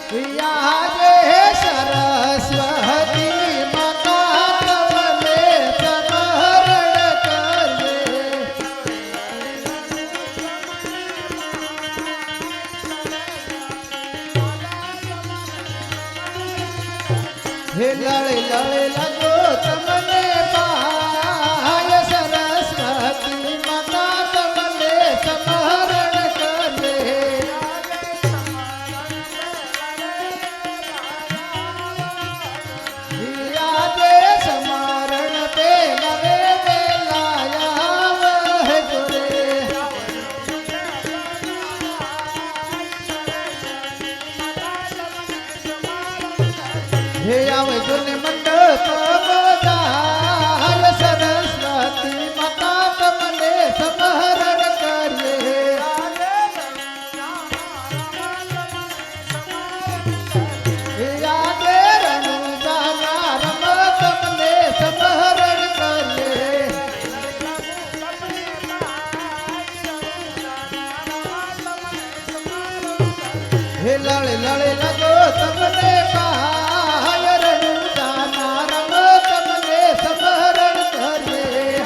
યાદે સરસ્વતી માતા તમને સમરણ કરીએ હે લળે લળે લગો તમને પાય સરસ્વતી માતા તમને સમરણ કરીએ યાદે સમરણ પે નવે વેલાયા વહ જોરે હે આવે જોને મંડપ બધાય સરસ્વતી માતા તમને સમરણ કરીએ યાદે રણુજાના રમત તમને સમરણ કરીએ હે લળે લળે લગો તમને પાય રણુજાના રમત તમને સમરણ કરીએ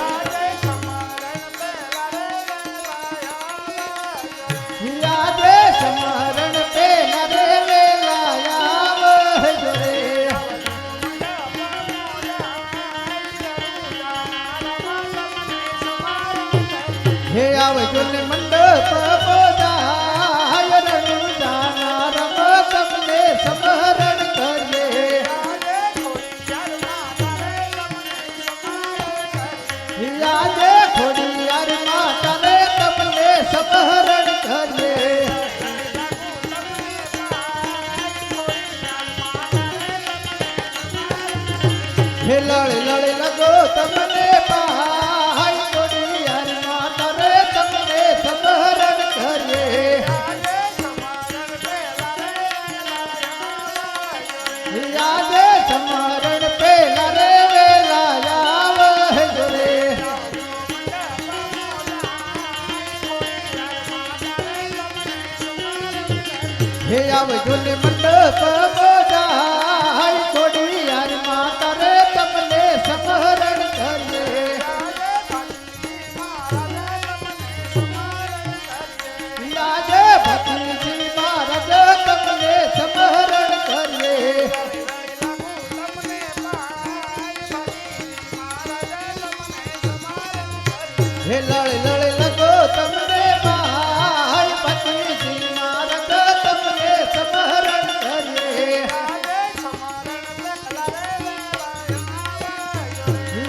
યાદે સમરણ પે નરે વેલાયા વહ જોરે હે આવજો ને મંડપ બધાય રણુજાના રમત તમને સમરણ કરીએ યાદે ખોડિયાર માતાને તમને સમરણ કરીએ હે લળે લળે લગો તમને પાય ખોડિયાર માતાને તમને સમરણ કરીએ યાદે સમરણ પેલા રે વેલાયા વહ જોરે હે આવજો ને મંડપ બધાય ખોડિયાર માતા રે તમને સમરણ કરીએ યાદે ભત્રીજી મહારાજ તમને સમરણ કરીએ હે લળે લળે લગો તમને ભાઈ ભત્રીજી મહારાજ તમને સમરણ કરીએ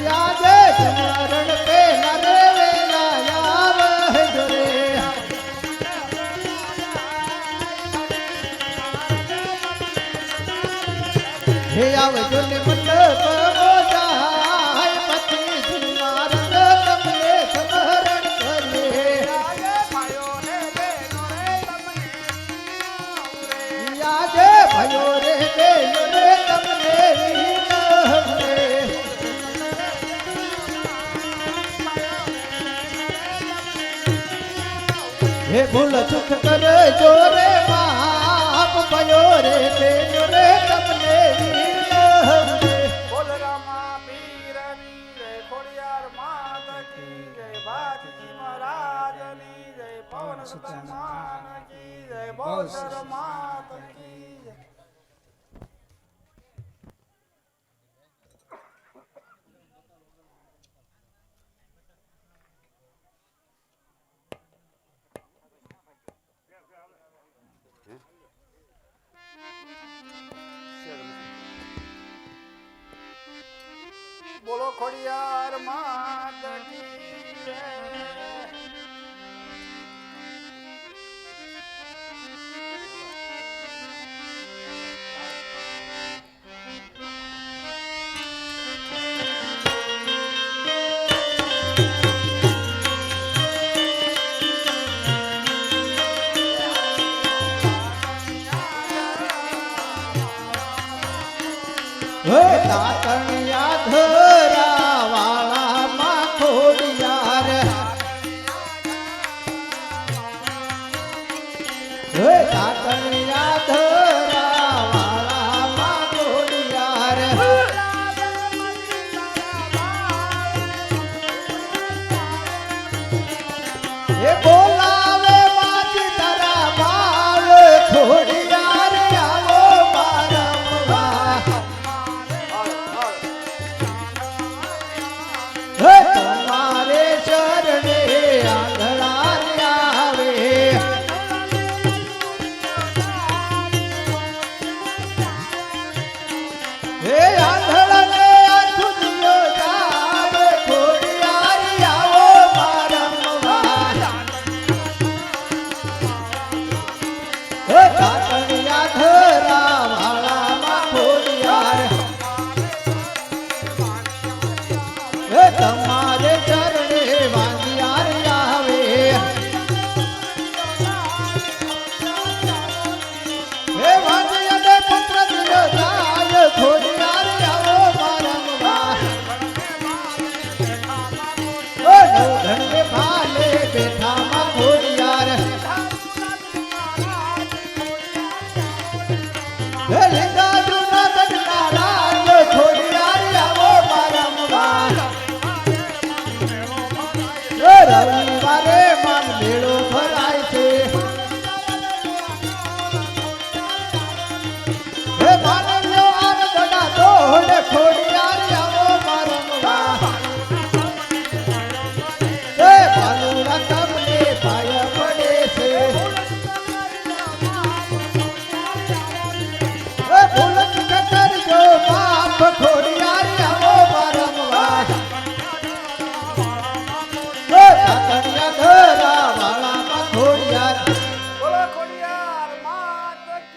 યાદે સમરણ પે નરે વેલાયા વહ જોરે હે આવજો ને મંડપ બધાય ભત્રીજી મહારાજ તમને સમરણ કરીએ યાદે ભયો રે બેયો રે તમને વિનહરે હે ભૂલ ચૂક કરે જોરે બાપ ભયો રે બેયો રે તમને વિનહરે બોલ રામા પીરની જય ખોડિયાર માત કી જય ભાતજી મહારાજની જય પવન સુતમાન કી જય બૌદ્ધ માત કી જય બોલો ખોડિયાર માત કી જય તાતણિયા ધરા વાળા માં ખોડિયાર તાતણિયા ધરા બોલાવે બાજી તારા બાલ ખોડિયાર આવો મારા હે તમારે ચરણે આંધળા આવે હે આંધળાને આંખું દિયો તારે ખોડિયાર આવો મારા હે કાતણિયા ધરા વાળામાં ખોડિયાર હે તમારે ચરણે વાંધિયાર આવે હે વાંધિયાને પુત્ર દિયો તારે ખોડિયાર આવો મારા ઓ નવઘણ ભાલે બેઠામાં ખોડિયાર હે લીધા જૂના ગઢના રાજ ખોડિયાર આવો મારા હે રવિવારે મન મેળો ભરાય છે હે માનવ્યો આમ ગડા દોડ ખોડિયાર આવો મારા હે ભાલુડા તમને પાય પડે છે હે ભૂલક કરજો પાપ ખોડિયાર આવો મારા હે કાતણિયા ધરા વાળામાં ખોડિયાર બોલો ખોડિયાર માત કી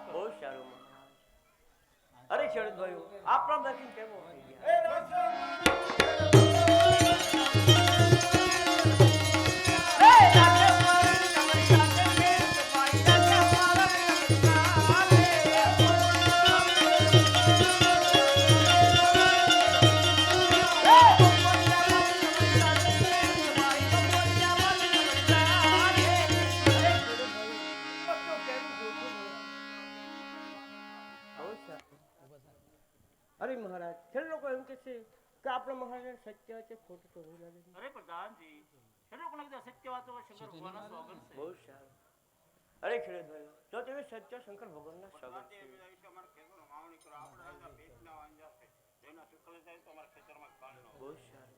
કરો. બહુ સારું મહારાજ. અરે ખેડૂત ભાઈઓ, આપણા દર્શન કેવો થઈ ગયા? એ દર્શન અરે મહારાજ, ખેડૂત લોકો એમ કે છે કે આપણા મહારાજ સત્ય છે, ખોટું તો નહીં લાગે. અરે પ્રધાનજી, ખેડૂત લોકો કીધા સત્ય વાતો શંકર ભગવાનના સ્વાગત છે. બહુ સારું. અરે ખેડૂત ભાઈઓ, જો તમે સત્ય શંકર ભગવાનના સ્વાગત છે. બહુ સારું.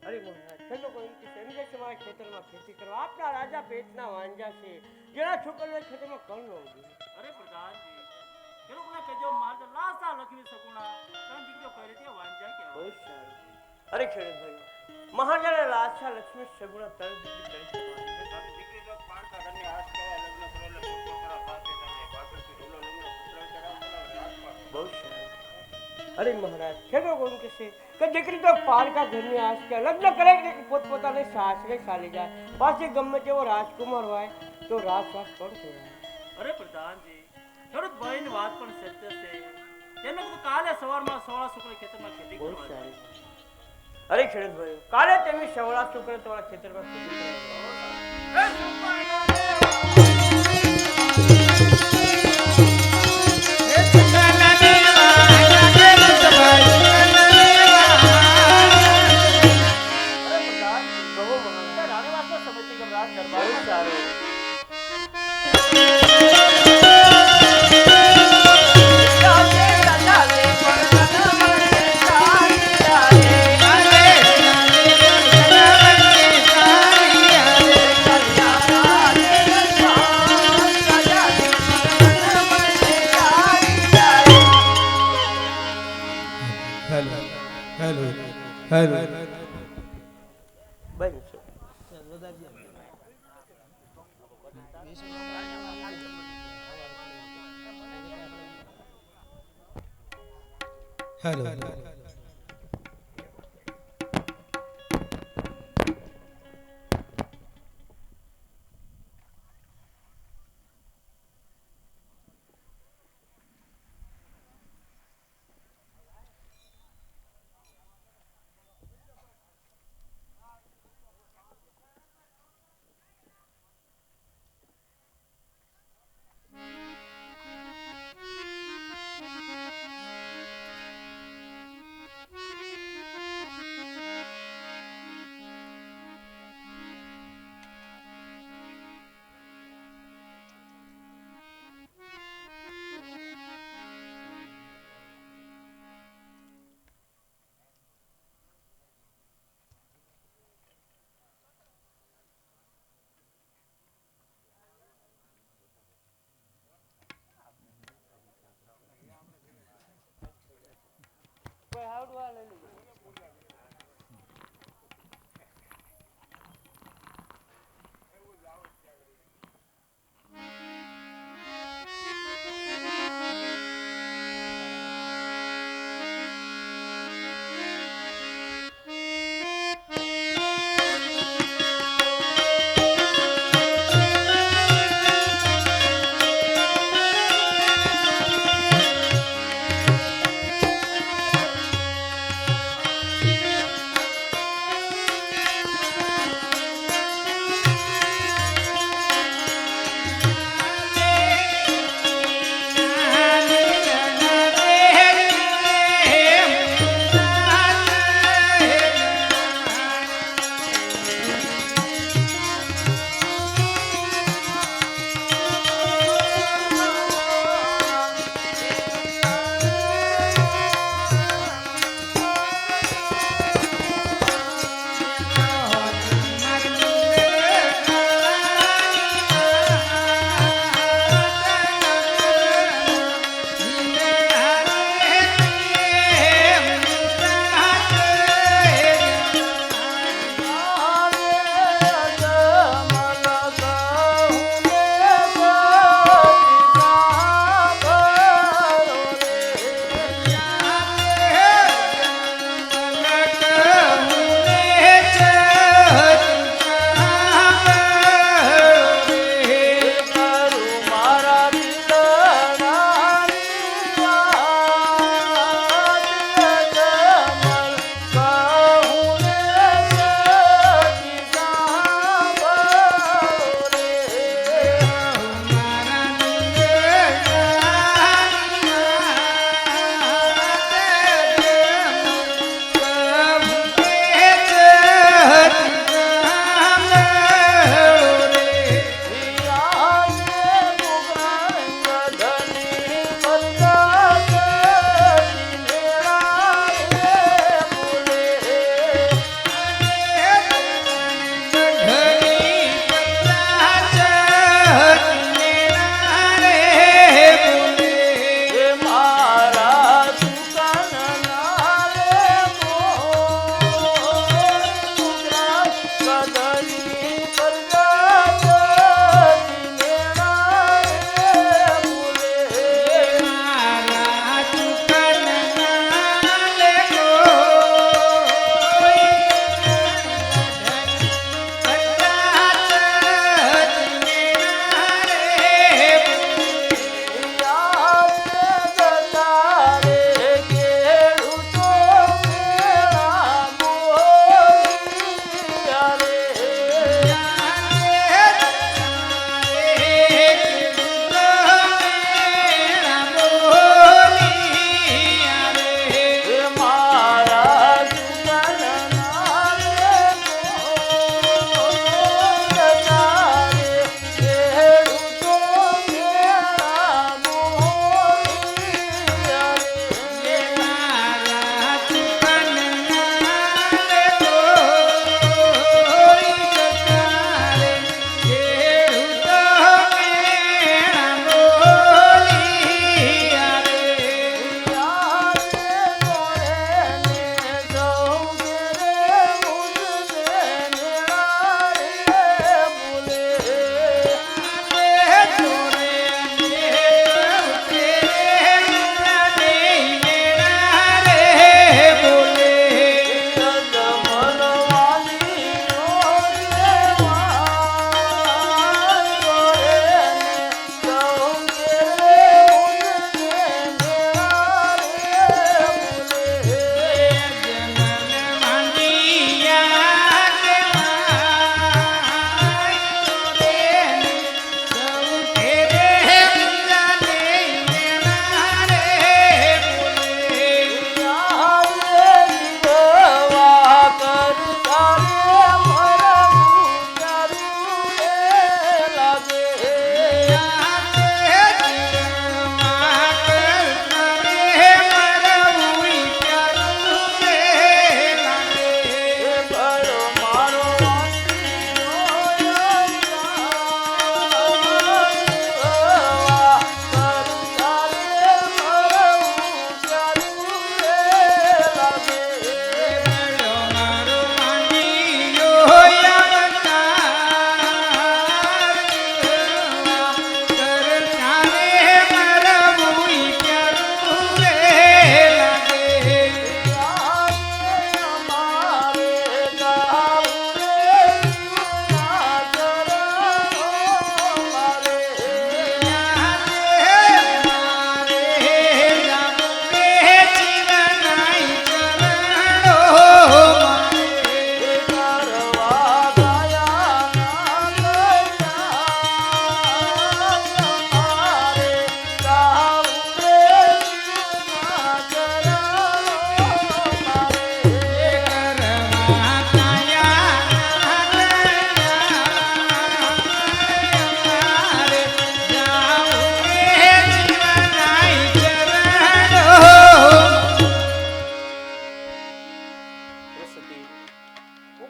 અરે મહારાજ, ખેડૂત લોકો એમ કે છે એમ કે મારા ખેતરમાં ખેતી કરવા આપણા રાજા પેટના વાંજા છે, જેના છોકરાના ખેતરમાં કણ ન ઉગે. અરે પ્રધાનજી, ખેડૂત લોકોને કહેજો મારે લાસા લખવી શકુણા ત્રણ દીકરીઓ કરી તે વાંજા કે. બહુ સારું. અરે ખેડૂત ભાઈઓ, મહારાજા લાસા લક્ષ્મી સગુણા ત્રણ દીકરી કરી છે. બહુ સારું. અરે મહારાજ, ખેડૂતો એમ કહેશે કે દીકરી તો પારકા ઘરની આશ કે લગ્ન કરે કે પોતપોતાને સાસરે ચાલી જાય, પાછી ગમે તેવો રાજકુમાર હોય તો રાસવાસ પણ કહેવાય. અરે પ્રધાનજી, ખેડૂત ભાઈની વાત પણ સત્ય છે. તેમને કીધું કાલે સવારમાં સવાળા છોકરી ખેતરમાં ખેતી બહુ કરવા જાય. સારું. અરે ખેડૂત ભાઈઓ, કાલે તમે સવળા છોકરે તમારા ખેતરમાં ખેતી કરવા હેલો બસ છે. હેલો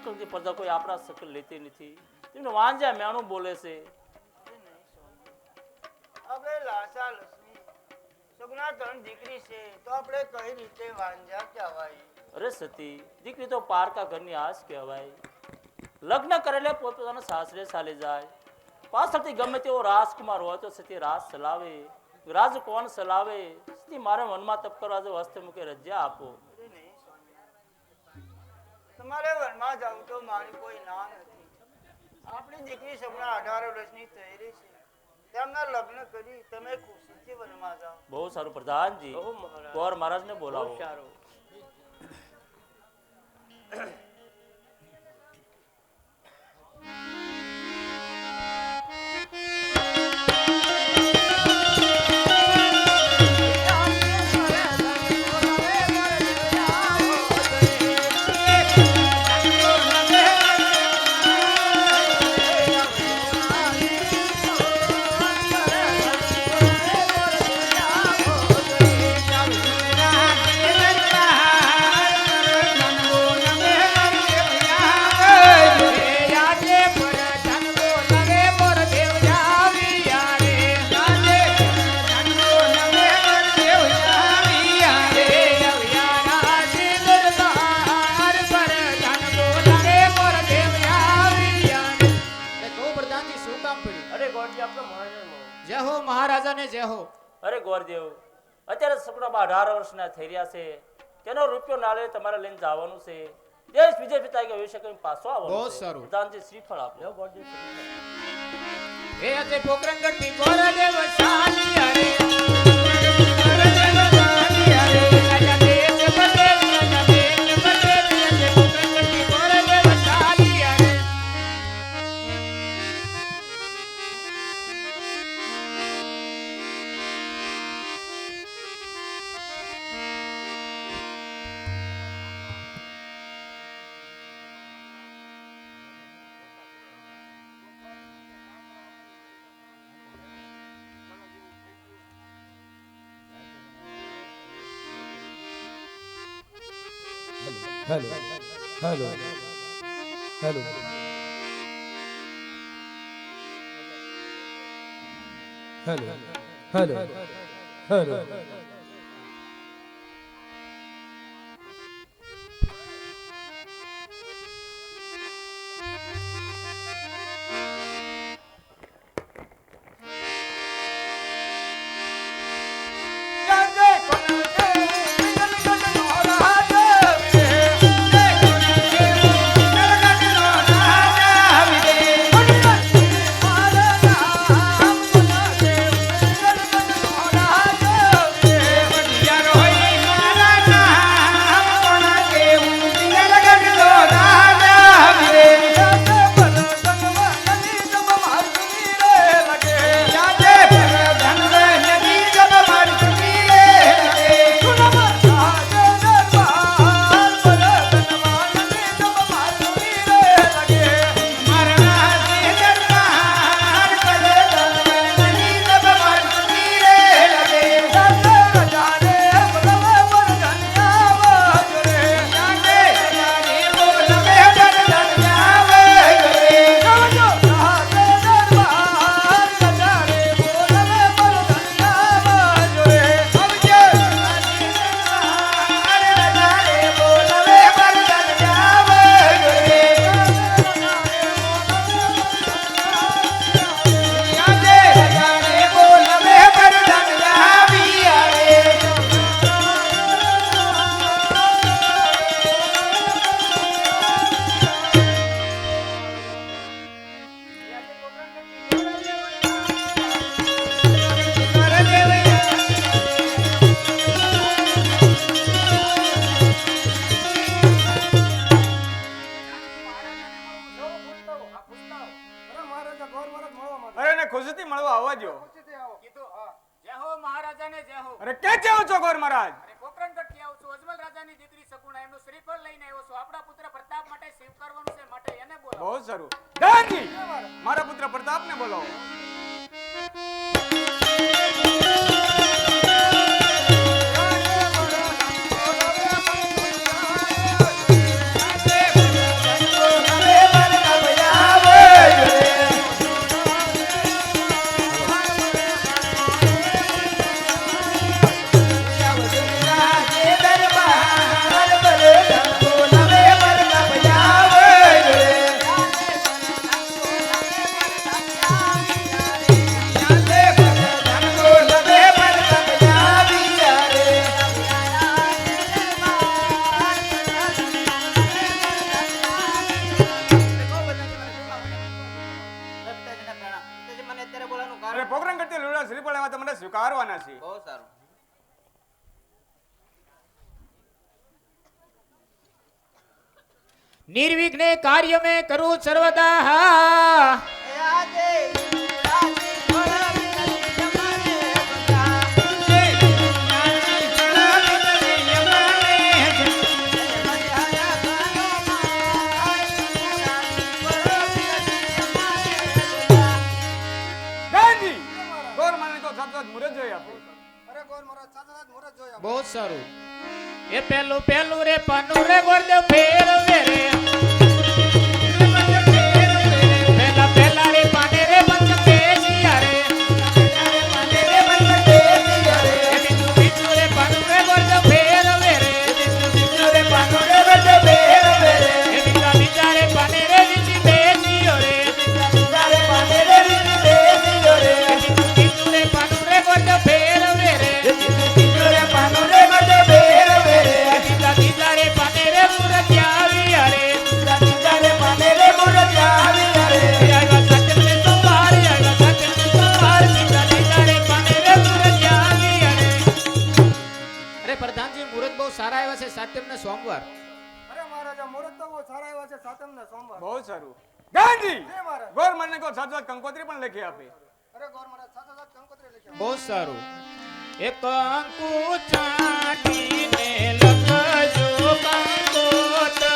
સકલની પ્રજા કોઈ આપણા સકલ લેતી નથી. તેમને વાંજા મેણું બોલે છે. આપણે લાસા લક્ષ્મી સગુણા ત્રણ દીકરી છે તો આપણે કઈ રીતે વાંજા કહેવાય? અરે સતી, દીકરી તો પારકા ઘરની આશ કહેવાય. લગ્ન કરેલે પોતપોતાના સાસરે ચાલી જાય. પાછળથી ગમે તેવો રાજકુમાર હોય તો સતી રાજ ચલાવે. રાજ કોણ ચલાવે? સતી મારે મનમાં તપ કરવા જો હસ્તે મૂકે રજા આપો. તમારે વનમાં જવું તો મારી કોઈ ના નથી. આપણી દીકરી સગુણા 18 વર્ષની થયેલી છે. તેમના લગ્ન કરી તમે ખુશીથી વનમાં જાઓ. બહુ સારું પ્રધાનજી. ગોર મહારાજને બોલાવો. સારું. જય હો મહારાજાને જય હો. અરે ગોરદેવ, અત્યારે સપનામાં 18 વર્ષના થઈ રહ્યા છે. તેનો રૂપિયો નાળે તમારે લઈને જવાનું છે. દેશ વિજય પિતા કે વિશે કઈ પાછો આવવાનું બહુ છે. સારું. પ્રધાનજી શ્રીફળ આપો. હે અતે પોકરણગઢ થી ગોરદેવ શાલી હરે hello hello hello hello hello hello ખુશીથી મળવા આવવા દો. જય હો મહારાજાને જય હો. અરે કે જાવ છો ગોર મહારાજ? અરે પોકરણગઢ થી આવું છું. અજમલ રાજાની દીકરી સગુણા એમનું શ્રીફળ લઈને આવ્યો છું. આપણા પુત્ર પ્રતાપ માટે સેવ કરવાનું છે, માટે એને બોલાવો. બહુ સારું. દાદી મારા પુત્ર પ્રતાપને બોલાવો. જય આપણે સ્વીકારવાના છે. બહુ સારું. निर्विघ्ने कार्य में करूं सर्वदा ગાંધી ગોર માને તો સાત મુરત જોઈ આપે. અરે ગોર મહારાજ સાચા મુરત જોયા. बहुत सारू ये पहलू पहलू रे पानू रे गोरदेव फेरवे रे पहला पहला रे पाने रे बंद पेशिया रे बिंदु बिंदु रे पानू रे गोरदेव फेरवे रे बिंदु रे पानू रे गोरदेव फेरवे रे बिंदा बिंदा रे पाने रे विची पेशियो रे बिंदा रे पाने रे विची पेशियो रे बिंदु रे पानू रे गोरदेव फेरवे रे बिंदु रे पानू रे गोरदेव फेरवे रे बिंदा बिंदा रे पाने रे मुरतिया विया रे बिंदा बिंदा रे पाने रे मुरतिया विया रे आएगा सत्य में संभार आएगा सत्य में संभार बिंदा बिंदा रे पाने रे मुरतिया विया रे अरे प्रधान जी मुहूर्त बहुत सारा आया છે સાતમ ને સોમવાર અરે મહારાજા મુરત તો બહુ સારા એવા છે સાતમ ને સોમવાર. બહુ સારું. ગાંધી જય મહારાજ. ગોર માને તો સાત કંકોત્રી પણ લખી આપે. અરે ગોર મહારાજ સાચા કંકોત્રી લખ્યા. बहुत सारू एक अंकु चाटीने लखजो कंकोतरी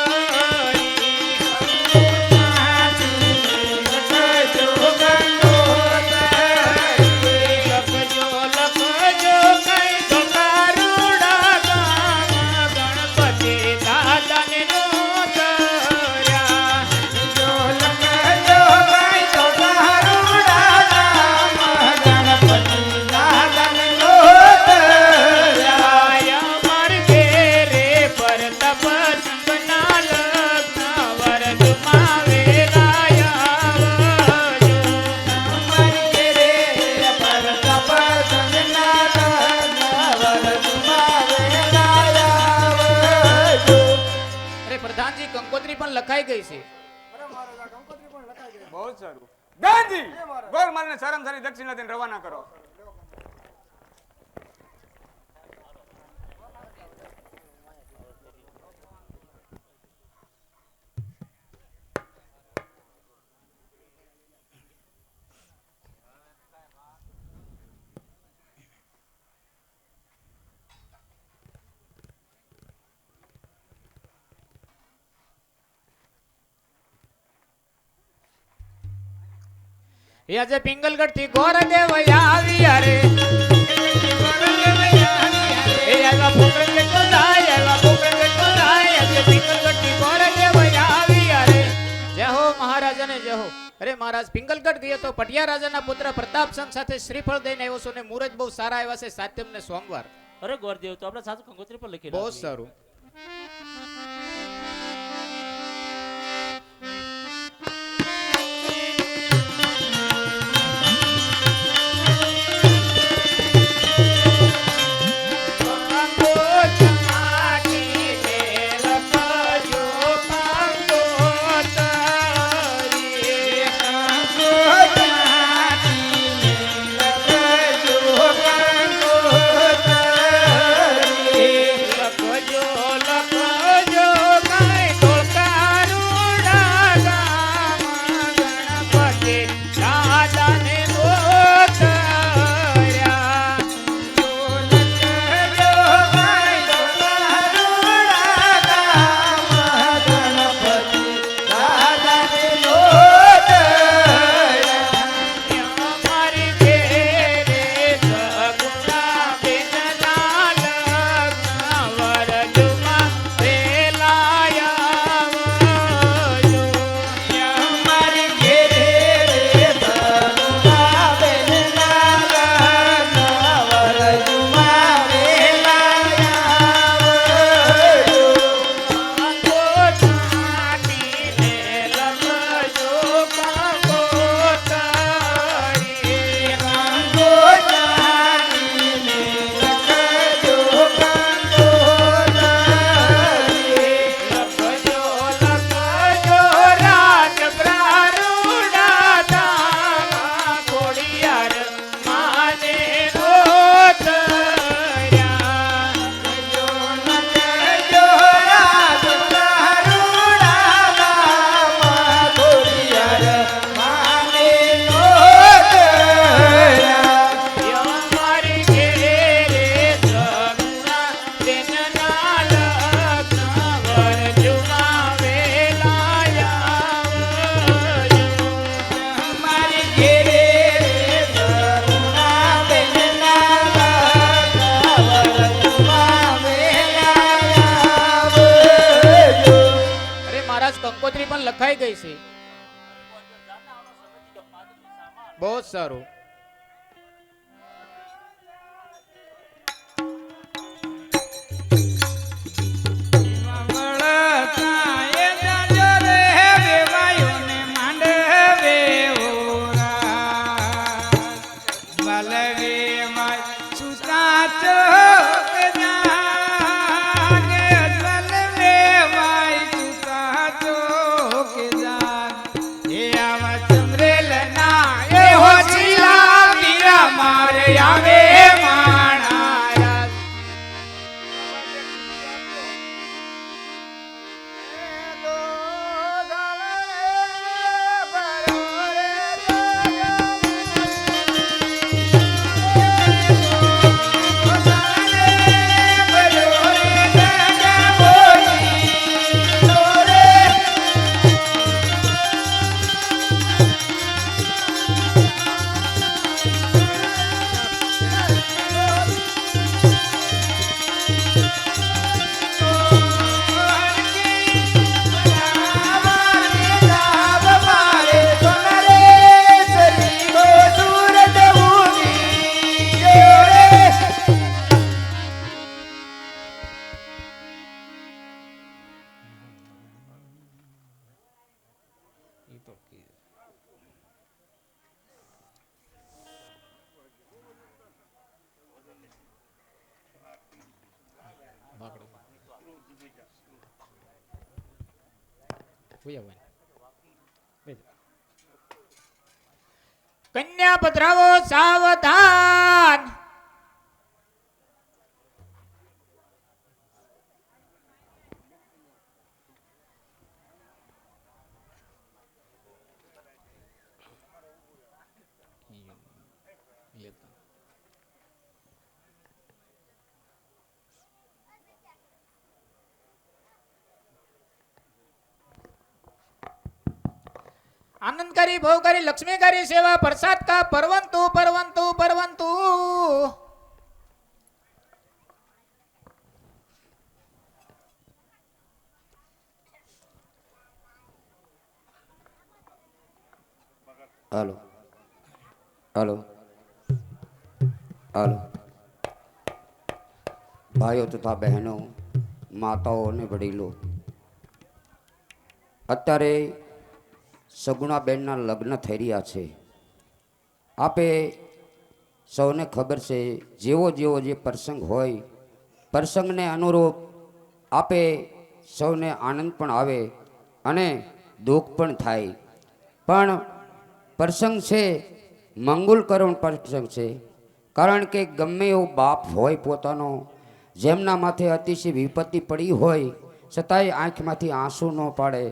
लखजो कंकोतरी लखजो लखजो कई तो कारुड़ा गाम गणपति दादा ने नोतर्या जो लखजो कई तो कारुड़ा गाम गणपति दादा ने नोतर्या अमर घेरे पर तप बना लग्न वरद मावे राया वजो अमर घेरे पर तप बना लग्न वरद मावे राया वजो अरे प्रधान जी कंकोत्री પણ લખાઈ ગઈ છે. અરે મહારાજા કંકોત્રી પણ લખાઈ ગઈ. બહુ સારું. ગાંધી જય મહારાજ. ગોર માને સારામાં સારી દક્ષિણા દઈને રવાના કરો. એ આજે પિંગલગઢ થી ગોરદેવ આવ્યા રે એ આવા પોકરણ તો જાય આવા પોકરણ તો જાય આજે પિંગલગઢ થી ગોરદેવ આવ્યા રે જય હો મહારાજા ને જય હો. અરે મહારાજ પિંગલગઢ ગયો તો પટિયા રાજાના પુત્ર પ્રતાપચંદ સાથે શ્રીફળ દઈને આવ્યો છો ને મુહૂર્ત બહુ સારા આવ્યા છે સાતમ ને સોમવાર. અરે ગોરદેવ તો આપણે સાચું કંકોત્રી પર લખી બહુ રાખી. સારું. લખજો લખ મહારાજ કંકોત્રી પણ લખાઈ ગઈ છે. બહુ જ સારું. કન્યા પધરાવો સાવધાન. आनंदकारी भवकारी लक्ष्मीकारी सेवा प्रसाद का परवंतु परवंतु परवंतु. हेलो हेलो हेलो भाइयों तथा बहनों, माताओं ने वडीलो, અત્યારે સગુણાબેનના લગ્ન થઈ રહ્યા છે. આપે સૌને ખબર છે, જેવો જેવો જે પ્રસંગ હોય, પ્રસંગને અનુરૂપ આપે સૌને આનંદ પણ આવે અને દુઃખ પણ થાય. પણ પ્રસંગ છે મંગલ કરુણ પ્રસંગ છે. કારણ કે ગમે એવો બાપ હોય પોતાનો, જેમના માથે અતિશય વિપત્તિ પડી હોય છતાંય આંખમાંથી આંસુ ન પાડે.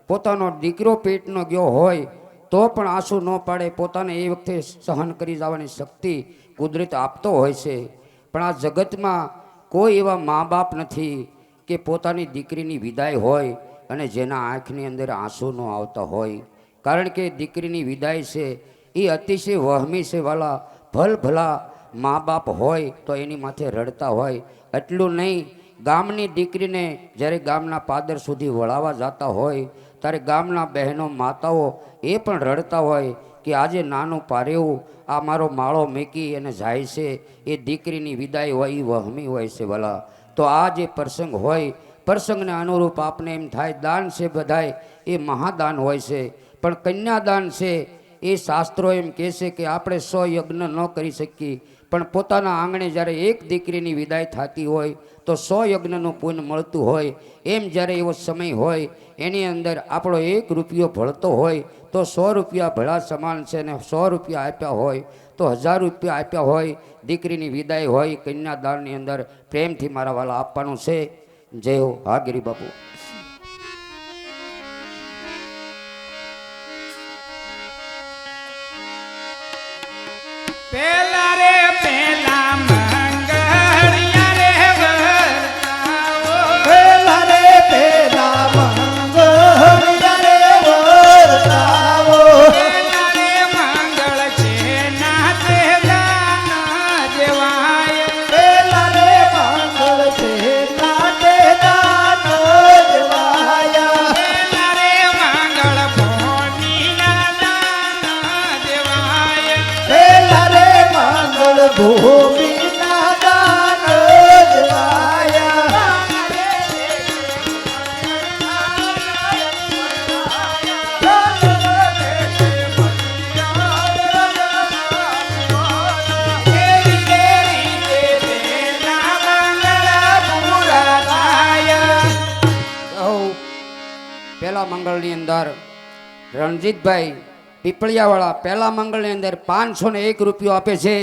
પોતાનો દીકરો પેટનો ગયો હોય તો પણ આંસુ ન પાડે. પોતાને એ વખતે સહન કરી જવાની શક્તિ કુદરત આપતો હોય છે. પણ આ જગતમાં કોઈ એવા મા બાપ નથી કે પોતાની દીકરીની વિદાય હોય અને જેના આંખની અંદર આંસુ ન આવતા હોય. કારણ કે દીકરીની વિદાય છે એ અતિશય વહમી છે વાલા. ભલા મા બાપ હોય તો એની માથે રડતા હોય. એટલું નહીં, ગામની દીકરીને જ્યારે ગામના પાદર સુધી વળાવવા જતા હોય ત્યારે ગામના બહેનો માતાઓ એ પણ રડતા હોય કે આજે નાનું પારેવું આ મારો માળો મેકી અને જાય છે. એ દીકરીની વિદાય હોય એ વહમી હોય છે ભલા. તો આ જે પ્રસંગ હોય, પ્રસંગને અનુરૂપ આપને એમ થાય દાન છે બધાય એ મહાદાન હોય છે. પણ કન્યાદાન છે એ શાસ્ત્રો એમ કહે છે કે આપણે 100 યજ્ઞ ન કરી શકીએ, પણ પોતાના આંગણે જ્યારે એક દીકરીની વિદાય થતી હોય તો 100 યજ્ઞનું પુણ્ય મળતું હોય. એમ જ્યારે એવો સમય હોય એની અંદર આપણો 1 રૂપિયો ભળતો હોય તો 100 રૂપિયા ભળા સમાન છે. અને 100 રૂપિયા આપ્યા હોય તો 1000 રૂપિયા આપ્યા હોય. દીકરીની વિદાય હોય કન્યાદાનની અંદર પ્રેમથી મારા વાલા આપવાનું છે. જય હો. હા ગિરી બાપુ. પેલા રે પેલા મંગળિયા રે વરતાવો. પેલા રે પેલા મંગળિયા રે વરતાવો. પેલા રે મંગળ છે નાતે દાન જેવાય. પેલા રે મંગળ છે નાતે દાન દેવાયા. પેલા પહેલા મંગળની અંદર રણજીતભાઈ પીપળિયાવાળા પહેલા મંગળની અંદર 501 રૂપિયો આપે છે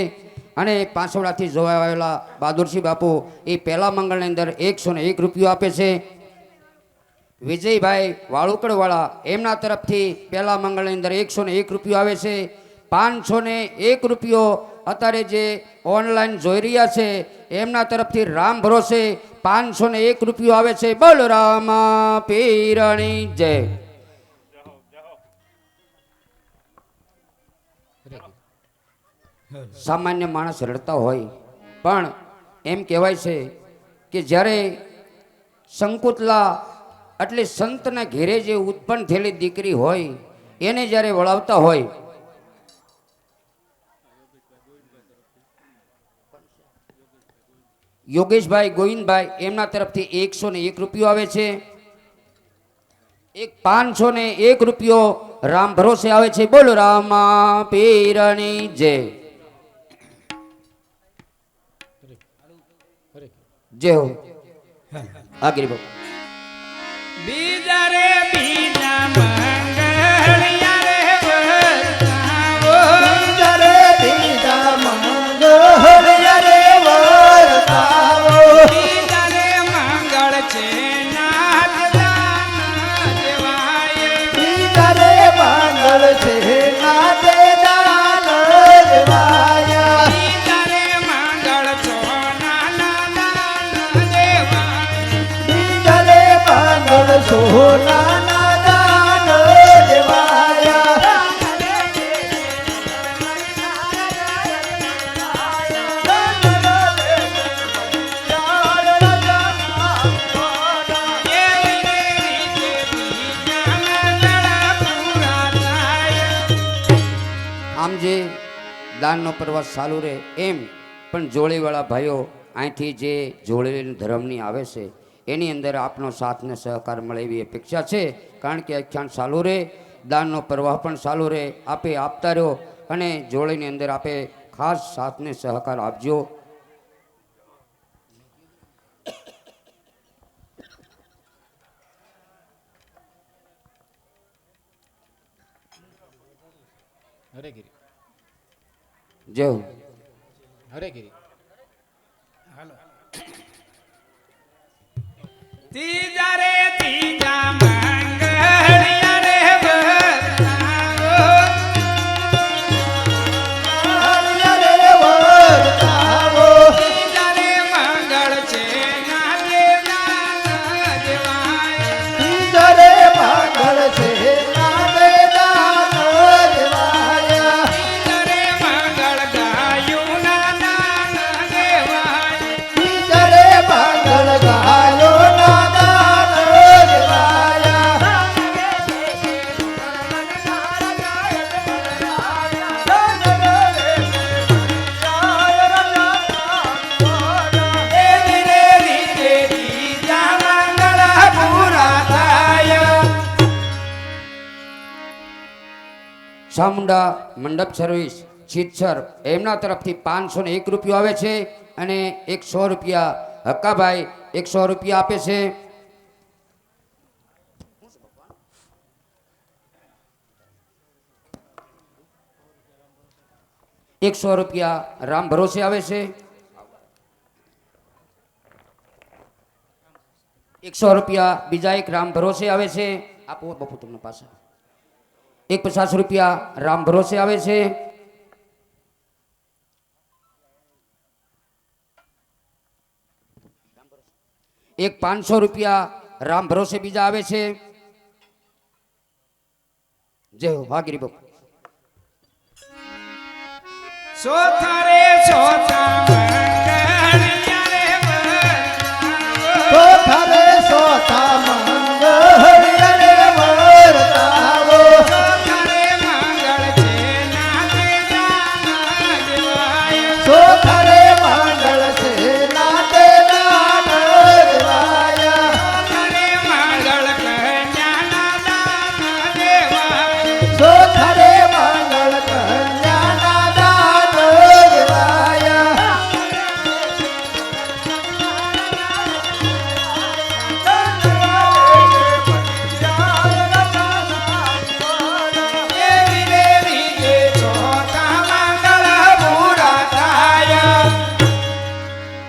અને પાંસોડાથી જોવા આવેલા બહાદુરસિંહ બાપુ એ પહેલા મંગળની અંદર 101 રૂપિયો આપે છે. વિજયભાઈ વાળુકડવાળા એમના તરફથી પહેલા મંગળની અંદર 101 રૂપિયો આવે છે. 501 રૂપિયો અત્યારે જે ઓનલાઈન જોઈ રહ્યા છે એમના તરફથી રામ ભરોસે 501 રૂપિયો આવે છે. બોલ રામા પીરની જય. સામાન્ય માણસ રડતા હોય પણ એમ કહેવાય છે કે જ્યારે સંકુતલા એટલે સંતના ઘેરે જે ઉત્પન્ન થયેલી દીકરી હોય એને જ્યારે વળાવતા હોય યોગેશભાઈ ગોવિંદભાઈ એમના તરફથી 101 રૂપિયો આવે છે. 501 રૂપિયો રામ ભરોસે આવે છે. બોલો રામા પીરની જય. જય હો આગળ બોલ. બીજા રે બીજા મંગળિયા રે વરતાવો. બીજા રે બીજા મંગળિયા રે વરતાવો. બીજા રે મંગળ છે નાથ દાન દેવાય. બીજા રે મંગળ છે નાથ દાન દેવાય. બીજા રે મંગળ છો નાના દાન દેવાય. બીજા રે મંગળ સોનાના દાન દેવાયા. આમ જે દાનનો પ્રવાસ ચાલુ રહે એમ પણ જોડીવાળા ભાઈઓ અહીંથી જે જોડી ધર્મની આવે છે એની અંદર આપનો સાથ ને સહકાર મળે એવી અપેક્ષા છે. કારણ કે આખ્યાન ચાલુ રહે, દાનનો પ્રવાહ પણ ચાલુ રહે. આપે આપતા રહ્યો અને જોડીની અંદર આપે ખાસ સાથ ને સહકાર આપજો. હરેગીરી જય હો. હરેગીરી ત્રીજા રે ત્રીજા મંગળિયા રે વરતાવો. ત્રીજા રે મંગળ છે નાથે દાન દેવાય. ત્રીજા રે મંગળ છે નાથે દાન દેવાય. ત્રીજા રે મંગળ ગાયું ના દાન દેવાય. ત્રીજા રે મંગળ ગાયું ના દાન દેવાય. ધીરે ધીરે ત્રીજા મંગળ પૂરા થાય. ચામુંડા મંડપ સર્વિસ છીછર એમના તરફથી 501 રૂપિયો આવે છે અને 100 રૂપિયા હક્કાભાઈ 100 રૂપિયા આપે છે. ₹100 રામ ભરોસે આવે છે. 100 રૂપિયા બીજા એક રામ ભરોસે આવે છે. આપો બાપુ તમને પાછા. 50 રૂપિયા રામ ભરોસે આવે છે. એક 500 રૂપિયા રામ ભરોસે બીજા આવે છે. જય હો ભાગીરી બાપુ. ચોથા રે ચોથા મંગળિયા રે વરતાવો. ચોથા રે ચોથા મંગળિયા રે વરતાવો. ચોથા રે મંગળ છે નાથે દાન દેવાય. ચોથા રે મંગળ છે નાથે દાન દેવાય. ચોથા રે મંગળ કન્યાના દાન દેવાય. ચોથા રે મંગળ કન્યાના દાન દેવાય.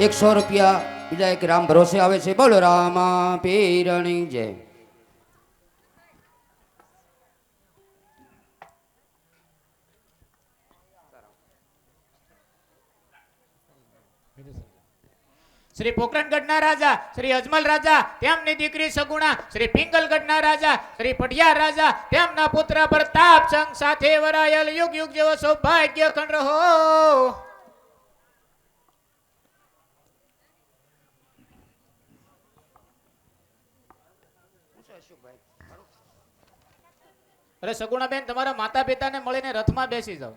100 રૂપિયા બીજા એક રામ ભરોસે આવે છે. બોલો રામા પીરની જય. શ્રી પોખરણગઢના રાજા શ્રી અજમલ રાજા તેમની દીકરી સગુણા શ્રી પિંગલગઢના રાજા શ્રી પઢિયાર રાજા તેમના પુત્ર પ્રતાપ સંઘ સાથે વરાયેલ યુગ યુગ જેવો સૌભાગ્ય ખંડ રહો. અરે સગુણા બેન, તમારા માતા પિતાને મળીને રથમાં બેસી જાઓ.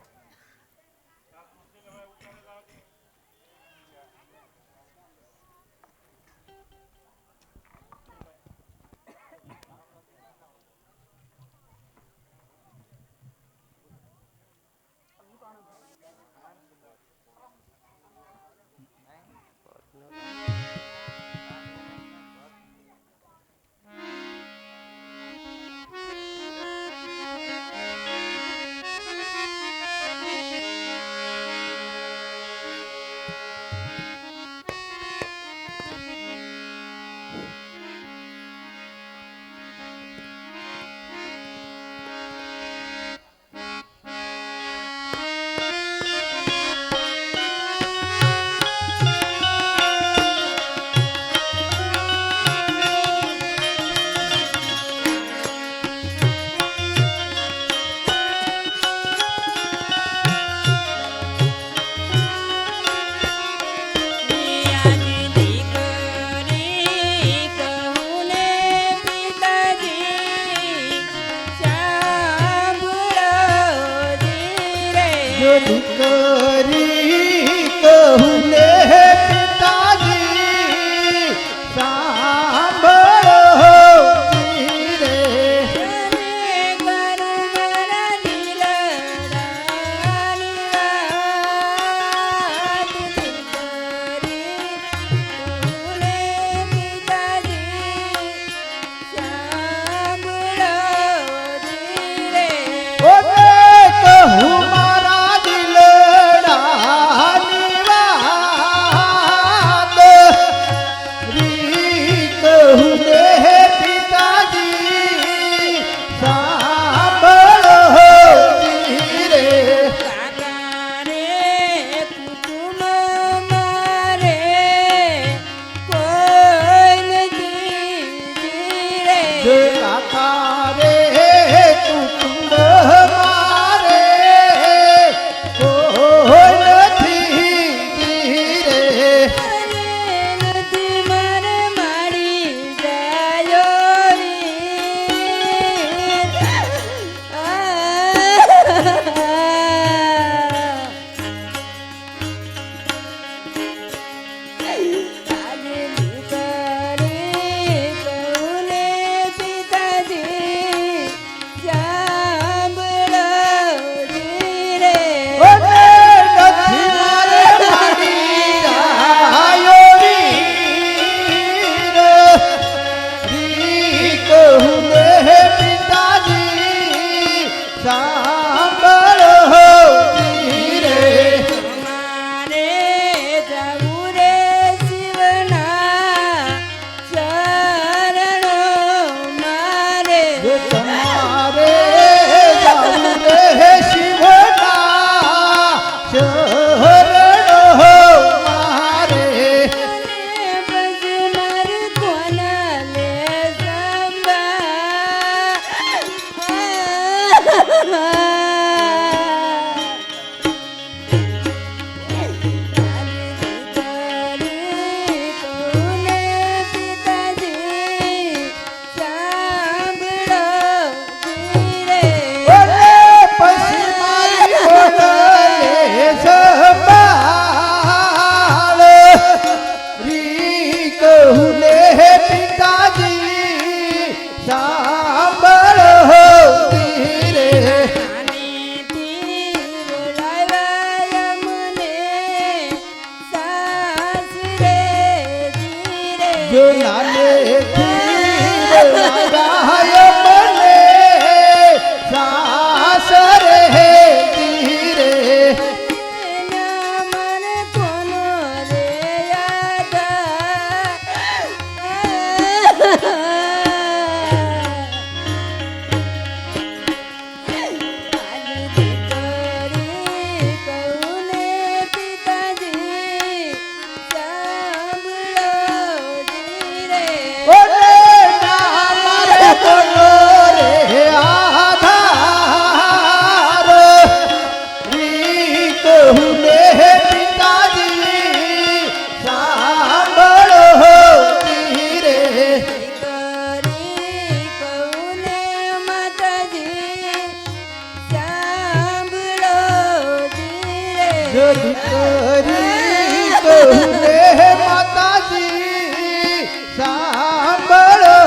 દીકરી કહું રે માતાજી સાંભળો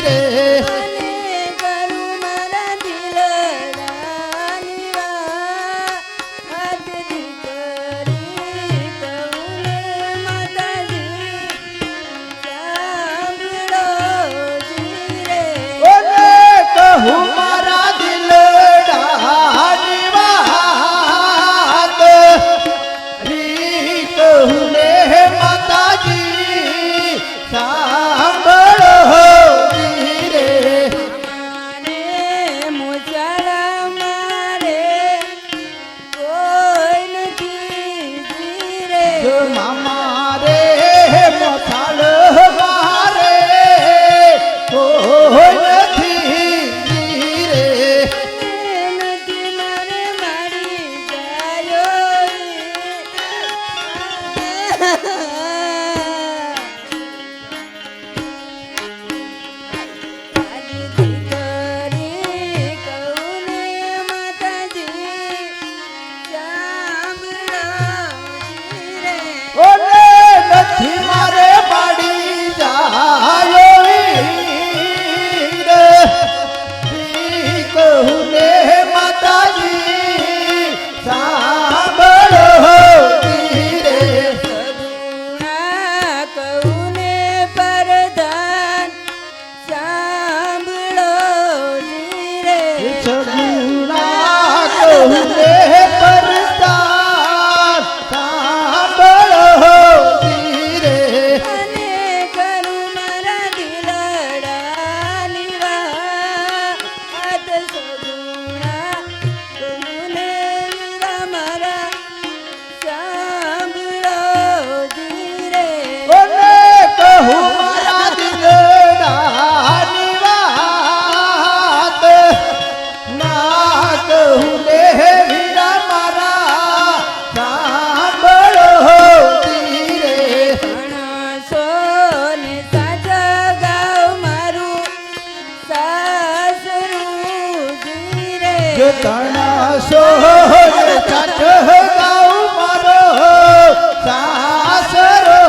રે ઓને કહું મારા દિલડાની વાત રી કહું રે માતાજી સાંભળો રે જો મામા રે મોથાળ મારે કોઈ નથી રે ઓને નથી મારે પાડી જાય વીર રી કહું ને માતાજી સાંભળો રે સગુણા કહું ને પરદાન સાંભળો રે ઓને કહું મારા દિલડાની વાત ના કહું ને વીરા મારા સાંભળો રે જો તણા સોર ચાટ ગાઉ મારો સાસરો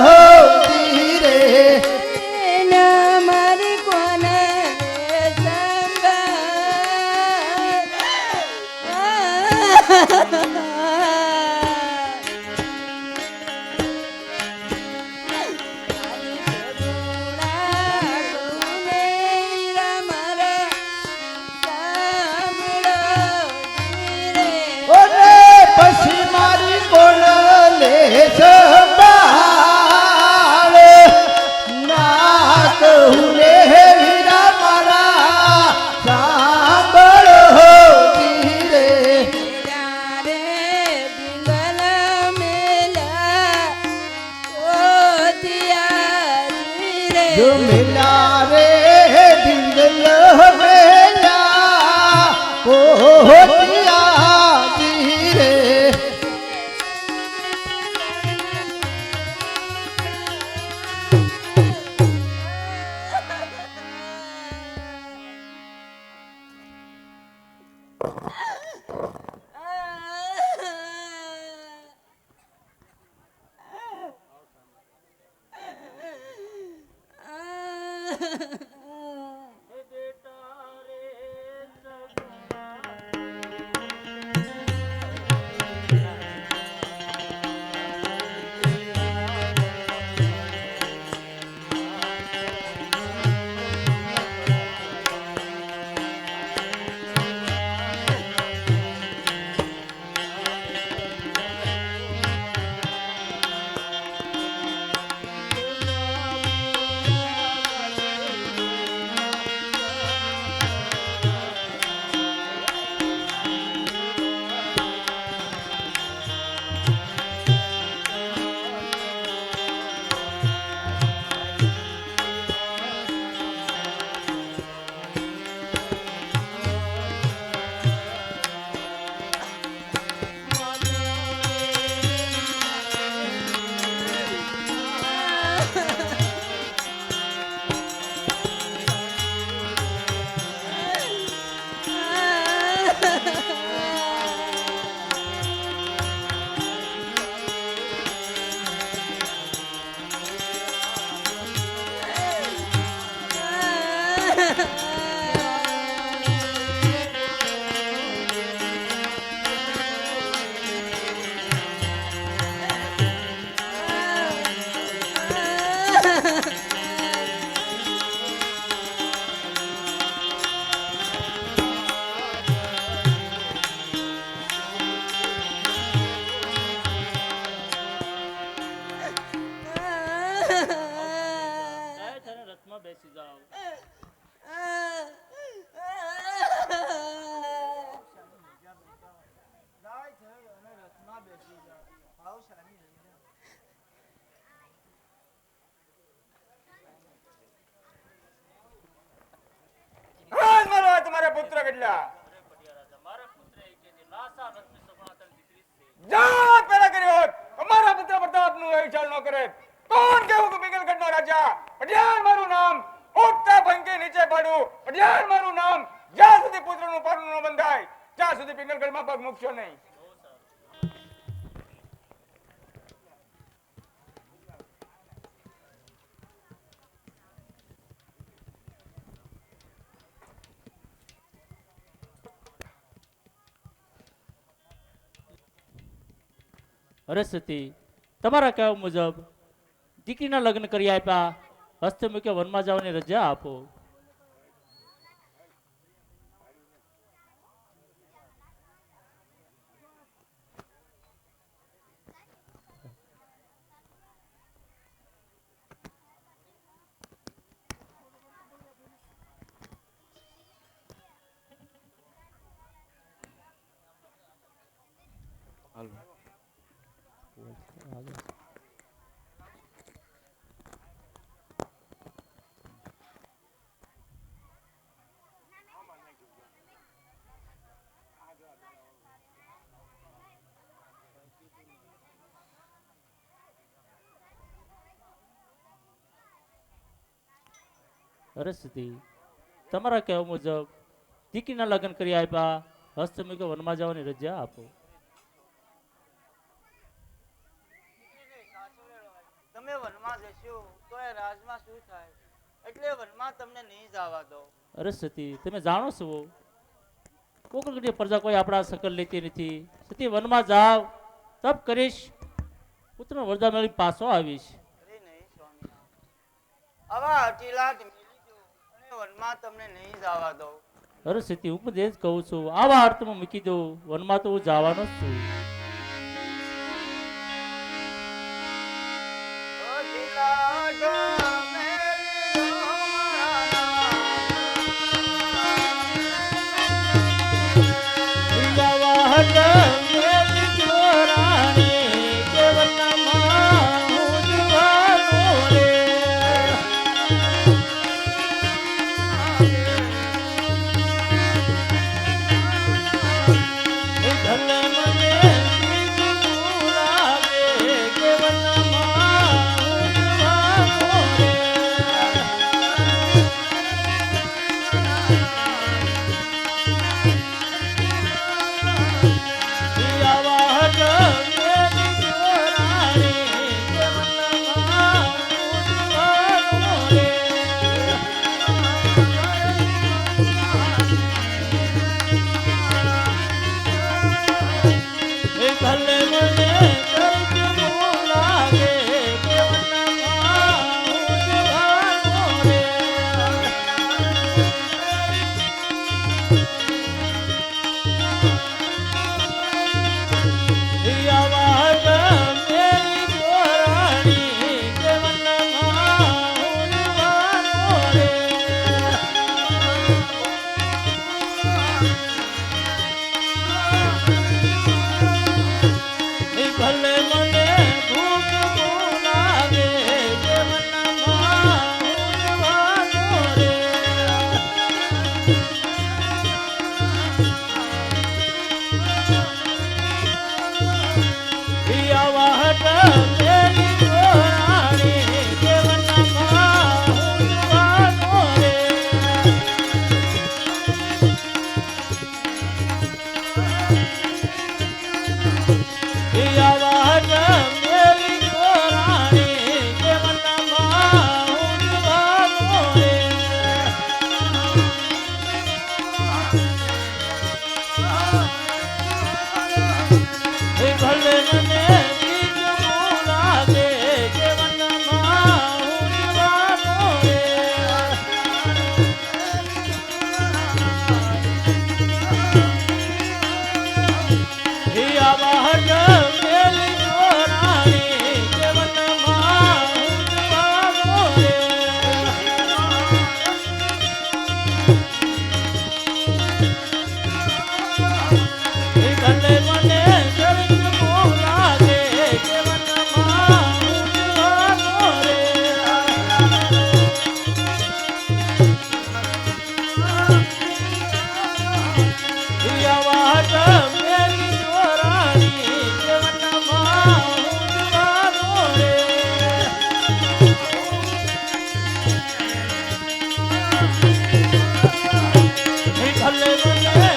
રે ઓને પછી મારી કોણ લે સંભાળ ના કહું ને વીરા મારા સાંભળો રે જો મિલા રે ઢીંગલ મેલા હોતિયા રે કેટલા મારા પુત્રે કે જે લાસા રત્ન સગુણા દીકરી છે જા પેલા કર્યો અમારા પુત્ર પ્રતાપનું એ વિચાર ન કરે કોણ કેવું કે પિંગલગઢનો રાજા પટિયાર મારું નામ ઉઠતા ભંકે નીચે પડું પટિયાર મારું નામ જ્યાં સુધી પુત્રનું પરનું ન બંધાય ત્યાં સુધી પિંગલગઢમાં પગ મૂકશો નહીં અરે સતી તમારા કહેવા મુજબ દીકરીના લગ્ન કરી આપ્યા હસ્તે મૂકે વનમાં જવાની રજા આપો. અરે સતી તમારા કહેવા મુજબ દીકરીના લગ્ન કરી આપ્યા હસ્તે મૂકે વનમાં જવાની રજા આપો. તમે વનમાં જશો તો એ રાજમાં શું થાય એટલે વનમાં તમને નહીં જવા દો. અરે સતી તમે જાણો છો કોકની પ્રજા કોઈ આપણા સકલ લેતી નથી. સતી વનમાં જાવ તપ કરીશ પુત્રનો વરદાન મેળવી પાછો આવીશ. અરે નહીં સ્વામી, આવા અટીલાટ મિલી દો અને વનમાં તમને નહીં જવા દો. અરે સતી હું પણ એ જ કહું છું આવા અર્થમાં મૂકી દો વનમાં તો હું જવાનો જ છું. અટીલાટ મેલી દો રે